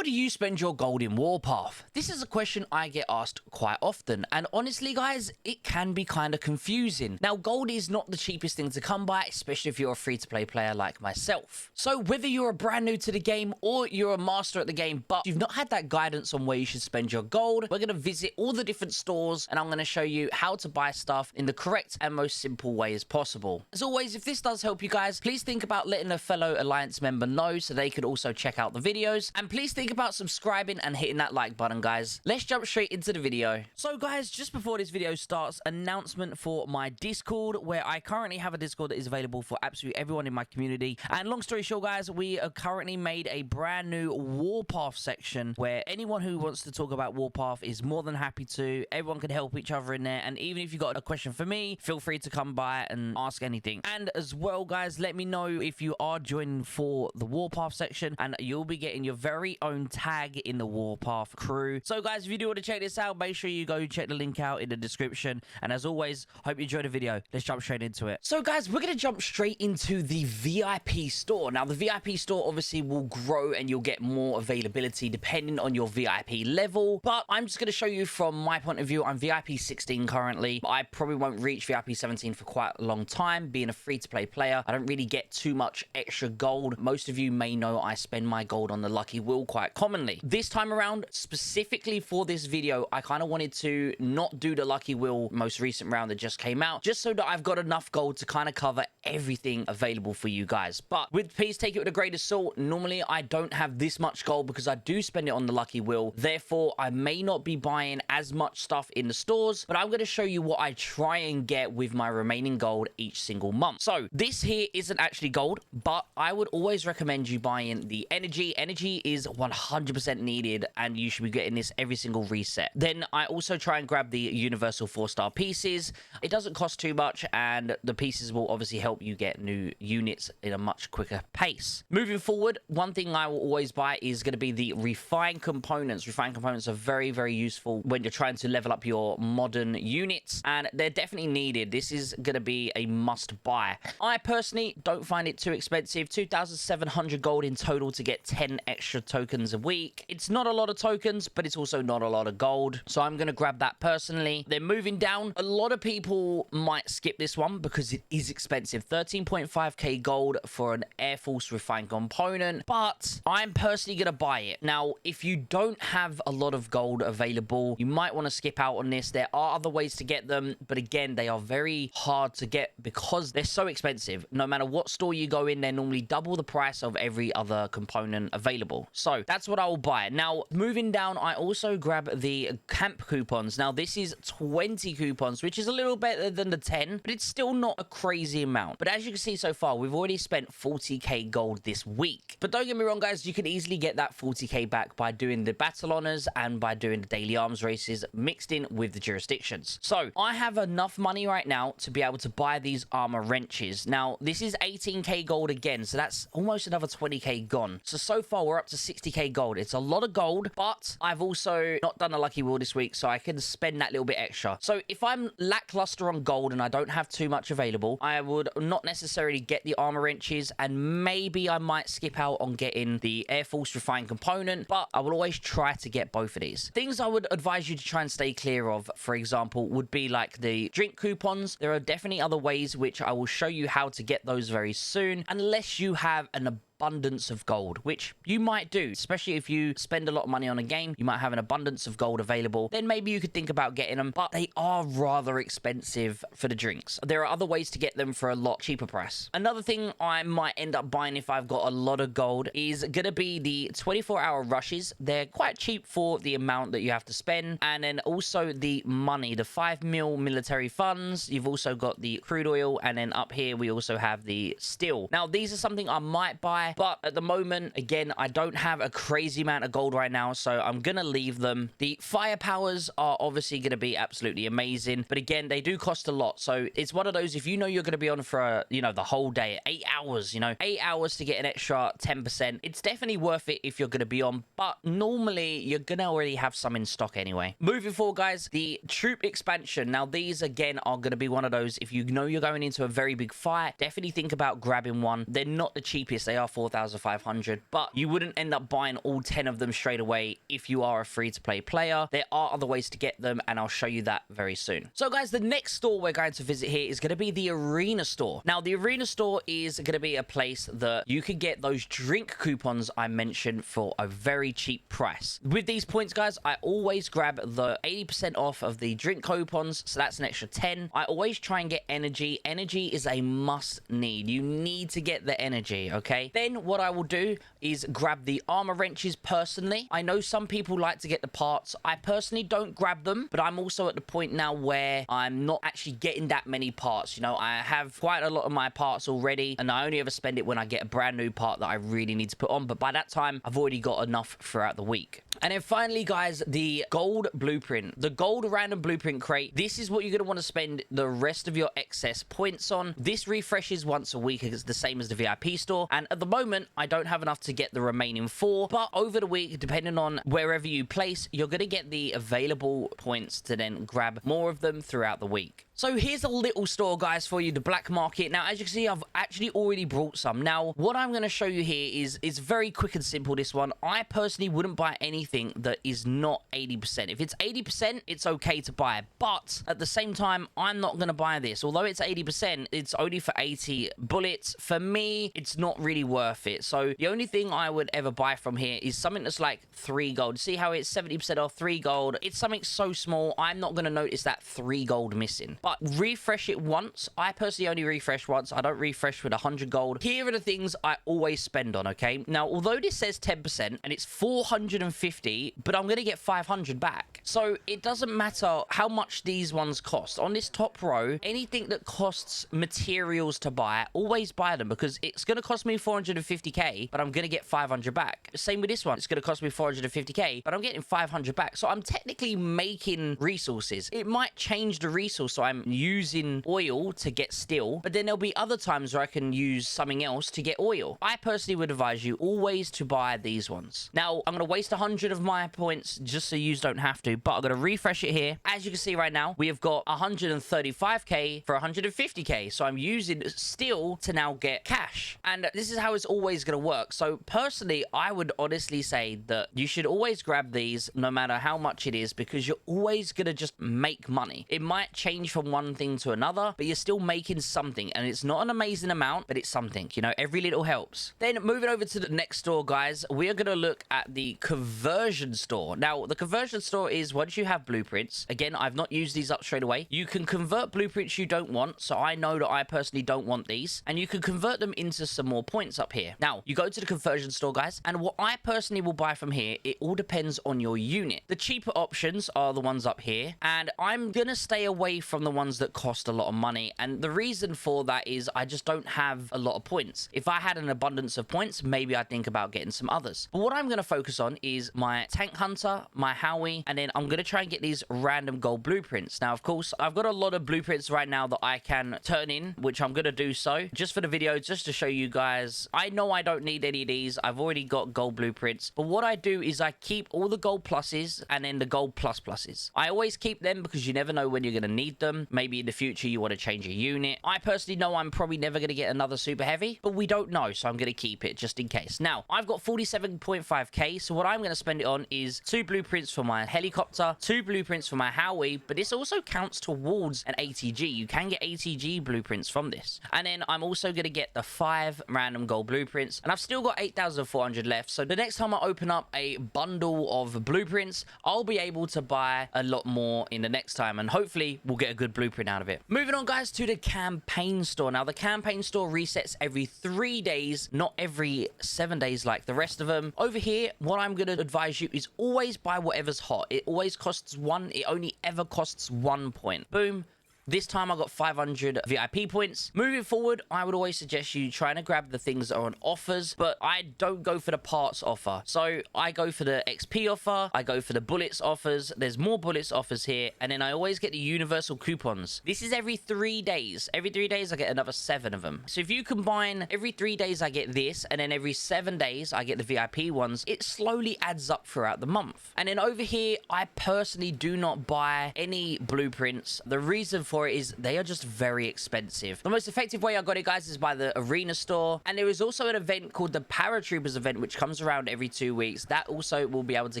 How do you spend your gold in Warpath? This is a question I get asked quite often, and honestly guys, it can be kind of confusing. Now, gold is not the cheapest thing to come by, especially if you're a free-to-play player like myself. So whether you're a brand new to the game or you're a master at the game, but you've not had that guidance on where you should spend your gold, we're going to visit all the different stores and I'm going to show you how to buy stuff in the correct and most simple way as possible. As always, if this does help you guys, please think about letting a fellow Alliance member know so they could also check out the videos. And please think about subscribing and hitting that like button, guys. Let's jump straight into the video. So guys, just before this video starts, announcement for my Discord, where I currently have a Discord that is available for absolutely everyone in my community. And long story short, guys, we are currently made a brand new Warpath section where anyone who wants to talk about Warpath is more than happy to. Everyone can help each other in there. And even if you've got a question for me, feel free to come by and ask anything. And as well, guys, let me know if you are joining for the Warpath section, and you'll be getting your very own tag in the Warpath crew. So guys, if you do want to check this out, make sure you go check the link out in the description. And as always, hope you enjoyed the video. Let's jump straight into it. So guys, we're going to jump straight into the VIP store. Now, the VIP store obviously will grow and you'll get more availability depending on your VIP level. But I'm just going to show you from my point of view. I'm VIP 16 currently. I probably won't reach VIP 17 for quite a long time. Being a free-to-play player, I don't really get too much extra gold. Most of you may know I spend my gold on the lucky wheel quite commonly. This time around, specifically for this video, I kind of wanted to not do the lucky wheel most recent round that just came out, just so that I've got enough gold to kind of cover everything available for you guys. But please take it with a grain of salt. Normally, I don't have this much gold because I do spend it on the lucky wheel. Therefore, I may not be buying as much stuff in the stores, but I'm going to show you what I try and get with my remaining gold each single month. So this here isn't actually gold, but I would always recommend you buying the energy. Energy is 100% needed and you should be getting this every single reset. Then I also try and grab the universal 4-star pieces. It doesn't cost too much and the pieces will obviously help you get new units in a much quicker pace. Moving forward, one thing I will always buy is going to be the refined components. Refined components are very, very useful when you're trying to level up your modern units, and they're definitely needed. This is going to be a must buy. I personally don't find it too expensive. 2,700 gold in total to get 10 extra tokens a week. It's not a lot of tokens, but it's also not a lot of gold. So I'm going to grab that personally. Then moving down, a lot of people might skip this one because it is expensive. 13.5k gold for an Air Force refined component, but I'm personally going to buy it. Now, if you don't have a lot of gold available, you might want to skip out on this. There are other ways to get them, but again, they are very hard to get because they're so expensive. No matter what store you go in, they're normally double the price of every other component available. So that's what I will buy. Now, moving down, I also grab the camp coupons. Now, this is 20 coupons, which is a little better than the 10, but it's still not a crazy amount. But as you can see so far, we've already spent 40k gold this week. But don't get me wrong, guys, you can easily get that 40k back by doing the battle honors and by doing the daily arms races mixed in with the jurisdictions. So I have enough money right now to be able to buy these armor wrenches. Now, this is 18k gold again, so that's almost another 20k gone. So far, we're up to 60k gold. It's a lot of gold, but I've also not done a lucky wheel this week, so I can spend that little bit extra. So if I'm lackluster on gold and I don't have too much available, I would not necessarily get the armor wrenches, and maybe I might skip out on getting the Air Force refined component, but I will always try to get both of these. Things I would advise you to try and stay clear of, for example, would be like the drink coupons. There are definitely other ways which I will show you how to get those very soon, unless you have an abundance of gold, which you might do, especially if you spend a lot of money on a game. You might have an abundance of gold available, then maybe you could think about getting them, but they are rather expensive for the drinks. There are other ways to get them for a lot cheaper price. Another thing I might end up buying if I've got a lot of gold is gonna be the 24-hour rushes. They're quite cheap for the amount that you have to spend, and then also the money, the 5 mil military funds. You've also got the crude oil, and then up here we also have the steel. Now, these are something I might buy, but at the moment, again, I don't have a crazy amount of gold right now, so I'm gonna leave them. The firepowers are obviously gonna be absolutely amazing, but again, they do cost a lot. So it's one of those, if you know you're gonna be on for the whole day, 8 hours, 8 hours to get an extra 10%, it's definitely worth it if you're gonna be on, but normally you're gonna already have some in stock anyway. Moving forward, guys, the troop expansion. Now, these again are gonna be one of those, if you know you're going into a very big fight, definitely think about grabbing one. They're not the cheapest. They are 4,500, but you wouldn't end up buying all 10 of them straight away if you are a free-to-play player. There are other ways to get them, and I'll show you that very soon. So guys, the next store we're going to visit here is going to be the Arena store. Now, the Arena store is going to be a place that you can get those drink coupons I mentioned for a very cheap price. With these points, guys, I always grab the 80% off of the drink coupons, so that's an extra 10. I always try and get energy. Energy is a must need. You need to get the energy, okay? Then what I will do is grab the armor wrenches personally. I know some people like to get the parts. I personally don't grab them, but I'm also at the point now where I'm not actually getting that many parts. You know, I have quite a lot of my parts already, and I only ever spend it when I get a brand new part that I really need to put on, but by that time, I've already got enough throughout the week. And then finally, guys, the gold blueprint. The gold random blueprint crate. This is what you're going to want to spend the rest of your excess points on. This refreshes once a week. It's the same as the VIP store. And at the moment, I don't have enough to get the remaining 4. But over the week, depending on wherever you place, you're going to get the available points to then grab more of them throughout the week. So here's a little store, guys, for you, the black market. Now, as you can see, I've actually already brought some. Now, what I'm going to show you here is very quick and simple, this one. I personally wouldn't buy anything that is not 80%. If it's 80%, it's okay to buy. But at the same time, I'm not going to buy this. Although it's 80%, it's only for 80 bullets. For me, it's not really worth it. So the only thing I would ever buy from here is something that's like 3 gold. See how it's 70% off 3 gold? It's something so small, I'm not going to notice that 3 gold missing. But refresh it once. I personally only refresh once. I don't refresh with 100 gold. Here are the things I always spend on, okay? Now, although this says 10% and it's 450, but I'm going to get 500 back. So it doesn't matter how much these ones cost. On this top row, anything that costs materials to buy, always buy them, because it's going to cost me 450k, but I'm going to get 500 back. Same with this one. It's going to cost me 450k, but I'm getting 500 back. So I'm technically making resources. It might change the resource, so I'm using oil to get steel, but then there'll be other times where I can use something else to get oil. I personally would advise you always to buy these ones. Now, I'm going to waste 100 of my points just so you don't have to, but I'm going to refresh it here. As you can see right now, we have got 135k for 150k, so I'm using steel to now get cash, and this is how it's always going to work. So personally, I would honestly say that you should always grab these no matter how much it is, because you're always going to just make money. It might change from one thing to another, but you're still making something, and it's not an amazing amount, but it's something. You know, every little helps. Then moving over to the next store, guys, we are going to look at the conversion store. Now, the conversion store is once you have blueprints. Again, I've not used these up straight away. You can convert blueprints you don't want, so I know that I personally don't want these, and you can convert them into some more points up here. Now, you go to the conversion store, guys, and what I personally will buy from here, it all depends on your unit. The cheaper options are the ones up here, and I'm going to stay away from the ones that cost a lot of money, and the reason for that is I just don't have a lot of points. If I had an abundance of points, maybe I'd think about getting some others. But what I'm going to focus on is my tank hunter, my Howie, and then I'm going to try and get these random gold blueprints. Now, of course, I've got a lot of blueprints right now that I can turn in, which I'm going to do so just for the video, just to show you guys. I know I don't need any of these. I've already got gold blueprints, but what I do is I keep all the gold pluses and then the gold pluses. I always keep them because you never know when you're going to need them. Maybe in the future you want to change a unit. I personally know I'm probably never going to get another super heavy, but we don't know, so I'm going to keep it just in case. Now, I've got 47.5k, so what I'm going to spend it on is 2 blueprints for my helicopter, 2 blueprints for my Howie, but this also counts towards an ATG. You can get ATG blueprints from this. And then I'm also going to get the 5 random gold blueprints, and I've still got 8,400 left, so the next time I open up a bundle of blueprints, I'll be able to buy a lot more in the next time, and hopefully we'll get a good blueprint out of it. Moving on, guys, to the campaign store. Now, the campaign store resets every 3 days, not every 7 days like the rest of them. Over here, what I'm going to advise you is always buy whatever's hot. It always costs 1. It only ever costs 1 point. Boom. This time I got 500 VIP points. Moving forward, I would always suggest you trying to grab the things that are on offers, but I don't go for the parts offer. So I go for the XP offer. I go for the bullets offers. There's more bullets offers here. And then I always get the universal coupons. This is every 3 days. Every 3 days, I get another 7 of them. So if you combine every 3 days, I get this, and then every 7 days, I get the VIP ones, it slowly adds up throughout the month. And then over here, I personally do not buy any blueprints. The reason for it is they are just very expensive. The most effective way I got it, guys, is by the arena store. And there is also an event called the Paratroopers event, which comes around every 2 weeks. That also will be able to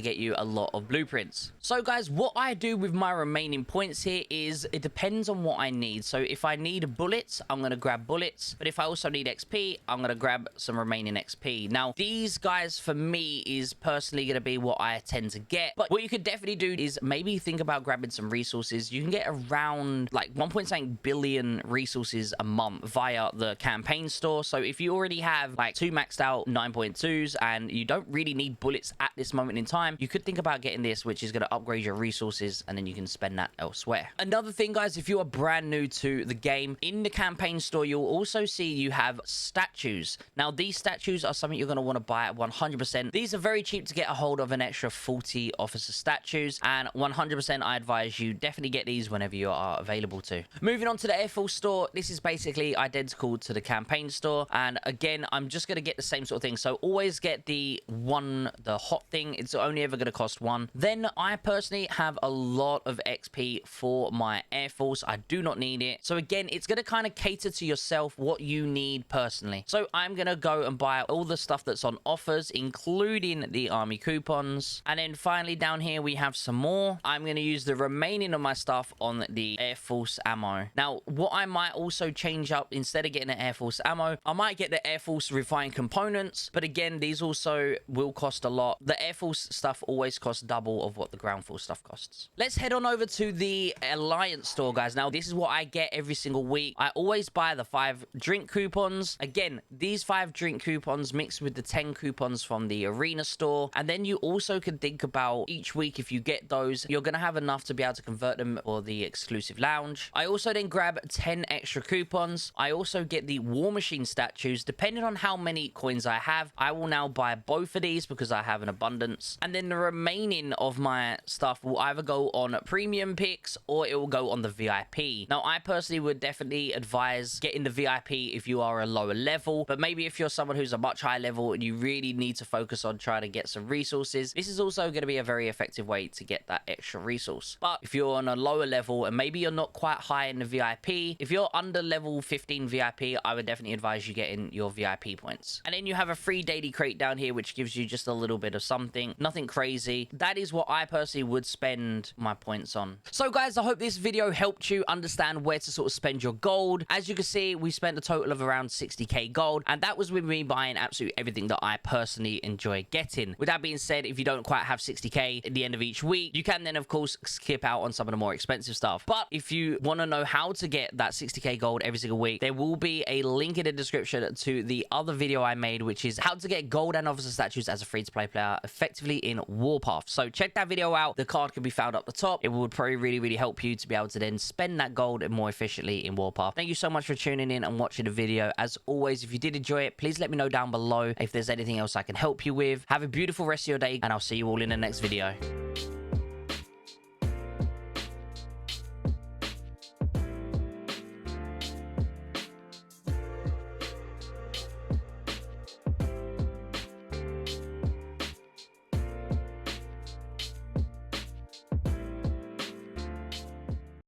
get you a lot of blueprints. So guys, what I do with my remaining points here is it depends on what I need. So if I need bullets, I'm going to grab bullets. But if I also need XP, I'm going to grab some remaining XP. Now, these guys for me is personally going to be what I tend to get. But what you could definitely do is maybe think about grabbing some resources. You can get around like 1.8 billion resources a month via the campaign store. So if you already have like 2 maxed out 9.2s and you don't really need bullets at this moment in time, you could think about getting this, which is going to upgrade your resources, and then you can spend that elsewhere. Another thing, guys, if you are brand new to the game, in the campaign store, you'll also see you have statues. Now, these statues are something you're going to want to buy at 100%. These are very cheap to get a hold of, an extra 40 officer statues, and 100% I advise you definitely get these whenever you are available to. Moving on to the Air Force store, this is basically identical to the campaign store, and again, I'm just going to get the same sort of thing. So always get the hot thing. It's only ever going to cost 1. Then I personally have a lot of XP for my Air Force. I do not need it. So again, it's going to kind of cater to yourself what you need personally. So I'm going to go and buy all the stuff that's on offers, including the army coupons. And then finally down here, we have some more. I'm going to use the remaining of my stuff on the Air Force ammo. Now, what I might also change up, instead of getting the Air Force ammo, I might get the Air Force refined components. But again, these also will cost a lot. The Air Force stuff always costs double of what the ground force stuff costs. Let's head on over to the Alliance store, guys. Now, this is what I get every single week. I always buy the 5 drink coupons. Again, these 5 drink coupons mixed with the 10 coupons from the arena store. And then you also can think about each week, if you get those, you're going to have enough to be able to convert them for the exclusive lounge. I also then grab 10 extra coupons. I also get the War Machine statues. Depending on how many coins I have, I will now buy both of these because I have an abundance. And then the remaining of my stuff will either go on premium picks or it will go on the VIP. Now, I personally would definitely advise getting the VIP if you are a lower level, but maybe if you're someone who's a much higher level and you really need to focus on trying to get some resources, this is also going to be a very effective way to get that extra resource. But if you're on a lower level and maybe you're not quite high in the VIP, if you're under level 15 VIP, I would definitely advise you getting your VIP points. And then you have a free daily crate down here, which gives you just a little bit of something, nothing crazy. That is what I personally would spend my points on. So guys, I hope this video helped you understand where to sort of spend your gold. As you can see, we spent a total of around 60k gold, and that was with me buying absolutely everything that I personally enjoy getting. With that being said, if you don't quite have 60k at the end of each week, you can then of course skip out on some of the more expensive stuff. But if you want to know how to get that 60k gold every single week, there will be a link in the description to the other video I made, which is how to get gold and officer statues as a free-to-play player effectively in Warpath. So check that video out. The card can be found up the top. It would probably really help you to be able to then spend that gold more efficiently in Warpath. Thank you so much for tuning in and watching the video. As always, if you did enjoy it, please let me know down below if there's anything else I can help you with. Have a beautiful rest of your day, and I'll see you all in the next video.